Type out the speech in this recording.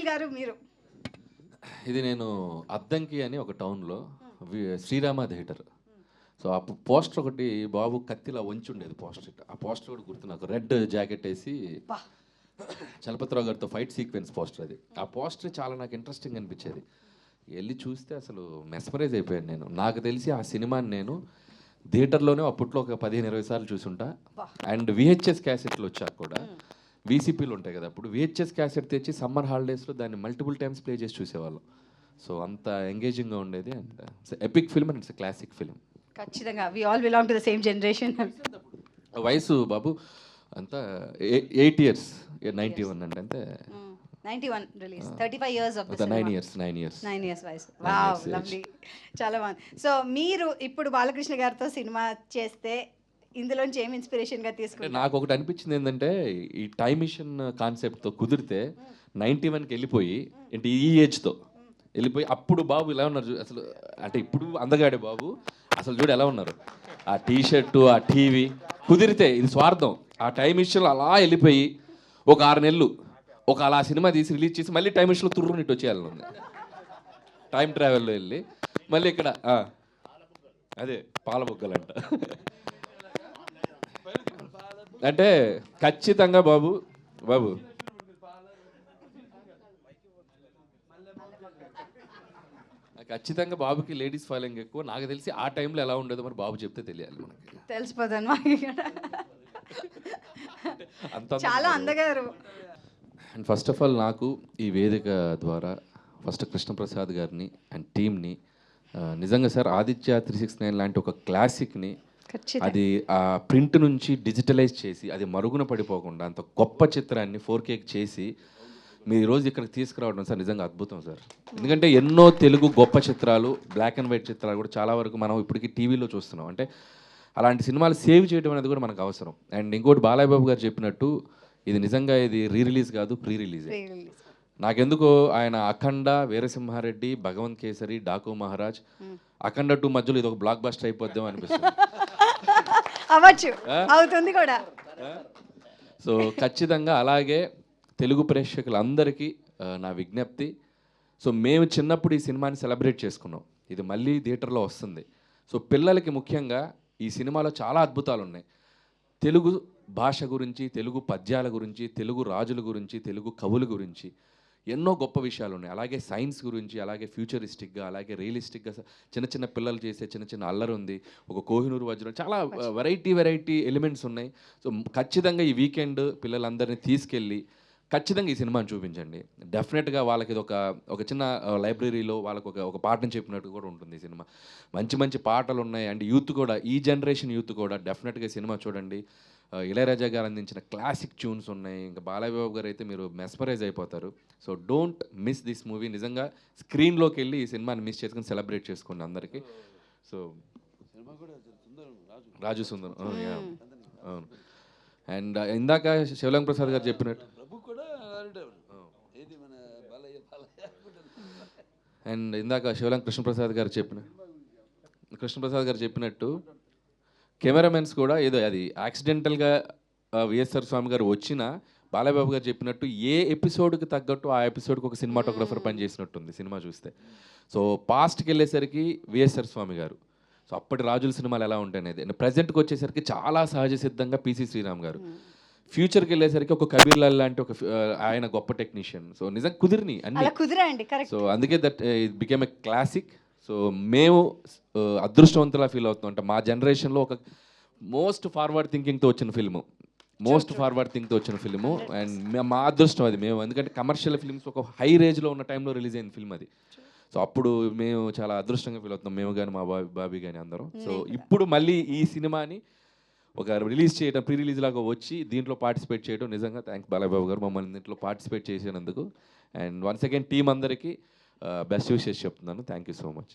Soil గారు మీరు. ఇది నేను అద్దంకి అని ఒక టౌన్లో శ్రీరామ థియేటర్. సో ఆ పోస్టర్ ఒకటి బాబు కత్తిలా వంచి ఉండేది పోస్టర్. ఆ పోస్టర్ కూడా గుర్తు నాకు. రెడ్ జాకెట్ వేసి చలపతిరావు గారితో ఫైట్ సీక్వెన్స్ పోస్టర్ అది. ఆ పోస్టర్ చాలా నాకు ఇంట్రెస్టింగ్ అనిపించేది. వెళ్ళి చూస్తే అసలు మెస్మరైజ్ అయిపోయాను నేను. నాకు తెలిసి ఆ సినిమాని నేను థియేటర్లోనే అప్పట్లో ఒక 15-20 సార్లు చూసుంటా. అండ్ విహెచ్ఎస్ క్యాసెట్లు వచ్చాక కూడా వీసీపీలు ఉంటాయి కదా, అప్పుడు విహెచ్ఎస్ క్యాసెట్ తెచ్చి సమ్మర్ హాలిడేస్లో దాన్ని మల్టిపుల్ టైమ్స్ ప్లే చేసి చూసేవాళ్ళం. సో అంత ఎంగేజింగ్గా ఉండేది. And it's epic film and it's classic film. ఖచ్చితంగా we all belong to the same generation. వయసు బాబు అంతా 8 years 91 అండి. అంతే 91 release 35 years of the 9 years వయసు. వావ్, లవ్లీ, చాలా బాగుంది. సో మీరు ఇప్పుడు బాలకృష్ణ గారితో సినిమా చేస్తే ఇందులోంచి ఏం ఇన్స్పిరేషన్గా తీసుకుంటారు? నాకు ఒకటి అనిపించింది ఏంటంటే, ఈ టైం మిషన్ కాన్సెప్ట్తో కుదిరితే 91కి వెళ్ళిపోయి ఏంటి ఈ ఏజ్తో వెళ్ళిపోయి అప్పుడు బాబు ఇలా ఉన్నారు అసలు. అంటే ఇప్పుడు అందగాడే బాబు అసలు చూడు ఎలా ఉన్నారు. ఆ టీషర్టు, ఆ టీవీ కుదిరితే ఇది స్వార్థం. ఆ టైం మిషన్లో అలా వెళ్ళిపోయి ఒక 6 నెలలు ఒక అలా సినిమా తీసి రిలీజ్ చేసి మళ్ళీ టైం మిషన్లో తుర్రునిట్టు వచ్చేయాలని టైం ట్రావెల్లో వెళ్ళి మళ్ళీ ఇక్కడ అదే పాలబుగ్గలంట. అంటే ఖచ్చితంగా బాబు ఖచ్చితంగా బాబుకి లేడీస్ ఫాలోయింగ్ ఎక్కువ. నాకు తెలిసి ఆ టైంలో ఎలా ఉండేదో మరి బాబు చెప్తే తెలియాలి మనకి. తెలిసిపోతాను. చాలా అందగారు. అండ్ ఫస్ట్ ఆఫ్ ఆల్ నాకు ఈ వేదిక ద్వారా ఫస్ట్ కృష్ణప్రసాద్ గారిని అండ్ టీమ్ని నిజంగా సార్ ఆదిత్య 369 లాంటి ఒక క్లాసిక్ని అది ఆ ప్రింట్ నుంచి డిజిటలైజ్ చేసి అది మరుగున పడిపోకుండా అంత గొప్ప చిత్రాన్ని 4K చేసి మీరు ఈరోజు ఇక్కడికి తీసుకురావడం సార్ నిజంగా అద్భుతం సార్. ఎందుకంటే ఎన్నో తెలుగు గొప్ప చిత్రాలు, బ్లాక్ అండ్ వైట్ చిత్రాలు కూడా చాలా వరకు మనం ఇప్పటికీ టీవీలో చూస్తున్నాం. అంటే అలాంటి సినిమాలు సేవ్ చేయడం అనేది కూడా మనకు అవసరం. అండ్ ఇంకోటి బాలయ్య బాబు గారు చెప్పినట్టు ఇది నిజంగా ఇది రిలీజ్ కాదు, ప్రీ రిలీజ్. నాకెందుకో ఆయన అఖండ, వీరసింహారెడ్డి, భగవంత్ కేసరి, డాకు మహారాజ్, అఖండ 2 మధ్యలో ఇది ఒక బ్లాక్ బస్టర్ అయిపోద్దాం అనిపిస్తుంది. అవుతుంది కూడా. సో ఖచ్చితంగా అలాగే తెలుగు ప్రేక్షకులందరికీ నా విజ్ఞప్తి. సో మేము చిన్నప్పుడు ఈ సినిమాని సెలబ్రేట్ చేసుకున్నాం. ఇది మళ్ళీ థియేటర్లో వస్తుంది. సో పిల్లలకి ముఖ్యంగా ఈ సినిమాలో చాలా అద్భుతాలు ఉన్నాయి. తెలుగు భాష గురించి, తెలుగు పద్యాల గురించి, తెలుగు రాజుల గురించి, తెలుగు కవుల గురించి ఎన్నో గొప్ప విషయాలు ఉన్నాయి. అలాగే సైన్స్ గురించి, అలాగే ఫ్యూచరిస్టిక్గా, అలాగే రియలిస్టిక్గా చిన్న చిన్న పిల్లలు చేసే చిన్న చిన్న అల్లరి ఉంది. ఒక కోహినూరు వజ్రం, చాలా వెరైటీ ఎలిమెంట్స్ ఉన్నాయి. సో ఖచ్చితంగా ఈ వీకెండ్ పిల్లలందరినీ తీసుకెళ్ళి ఖచ్చితంగా ఈ సినిమాని చూపించండి. డెఫినెట్గా వాళ్ళకి ఇది ఒక చిన్న లైబ్రరీలో వాళ్ళకు ఒక పాఠం చెప్పినట్టు కూడా ఉంటుంది ఈ సినిమా. మంచి పాటలు ఉన్నాయి. అండ్ యూత్ కూడా, ఈ జనరేషన్ యూత్ కూడా డెఫినెట్గా ఈ సినిమా చూడండి. ఇళయరాజా గారు అందించిన క్లాసిక్ ట్యూన్స్ ఉన్నాయి. ఇంకా బాలయ్య బాబు గారు అయితే మీరు మెస్మరైజ్ అయిపోతారు. So don't miss this movie. నిజంగా స్క్రీన్లోకి వెళ్ళి ఈ సినిమాని మిస్ చేసుకుని సెలబ్రేట్ చేసుకోండి అందరికీ. సో రాజు సుందరం అవును. అండ్ ఇందాక శివలింగ ప్రసాద్ గారు చెప్పినట్టు అండ్ ఇందాక శివలింగ కృష్ణప్రసాద్ గారు చెప్పినట్టు కెమెరామెన్స్ కూడా ఏదో అది యాక్సిడెంటల్గా విఎస్ఆర్ స్వామి గారు వచ్చినా బాలయ్యబాబు గారు చెప్పినట్టు ఏ ఎపిసోడ్కి తగ్గట్టు ఆ ఎపిసోడ్కి ఒక సినిమాటోగ్రఫర్ పనిచేసినట్టుంది సినిమా చూస్తే. సో పాస్ట్కి వెళ్ళేసరికి విఎస్ఆర్ స్వామి గారు, సో అప్పటి రాజుల సినిమాలు ఎలా ఉంటాయనేది. ప్రజెంట్కి వచ్చేసరికి చాలా సహజ సిద్ధంగా పిసి శ్రీరామ్ గారు, ఫ్యూచర్కి వెళ్ళేసరికి ఒక కబీర్ లాల్ లాంటి ఒక ఆయన గొప్ప టెక్నీషియన్. సో నిజంగా కుదిరిని అన్ని. సో అందుకే that it became a classic. So మేము అదృష్టవంతులా ఫీల్ అవుతున్నాం. అంటే మా జనరేషన్లో ఒక మోస్ట్ ఫార్వర్డ్ థింకింగ్తో వచ్చిన ఫిల్ము అండ్ మా అదృష్టం అది. మేము ఎందుకంటే కమర్షియల్ ఫిల్మ్స్ ఒక హై రేంజ్లో ఉన్న టైంలో రిలీజ్ అయిన ఫిల్మ్ అది. సో అప్పుడు మేము చాలా అదృష్టంగా ఫీల్ అవుతున్నాం, మేము కానీ మా బాబీ కానీ అందరం. సో ఇప్పుడు మళ్ళీ ఈ సినిమాని ఒక రిలీజ్ చేయడం, ప్రీ రిలీజ్ లాగా వచ్చి దీంట్లో పార్టిసిపేట్ చేయడం నిజంగా థ్యాంక్స్ బాలయ్య బాబు గారు మమ్మల్ని దీంట్లో పార్టిసిపేట్ చేసినందుకు. అండ్ వన్స్ అగైన్ టీం అందరికీ బెస్ట్ విషెస్ చెప్తున్నాను. Thank you so much.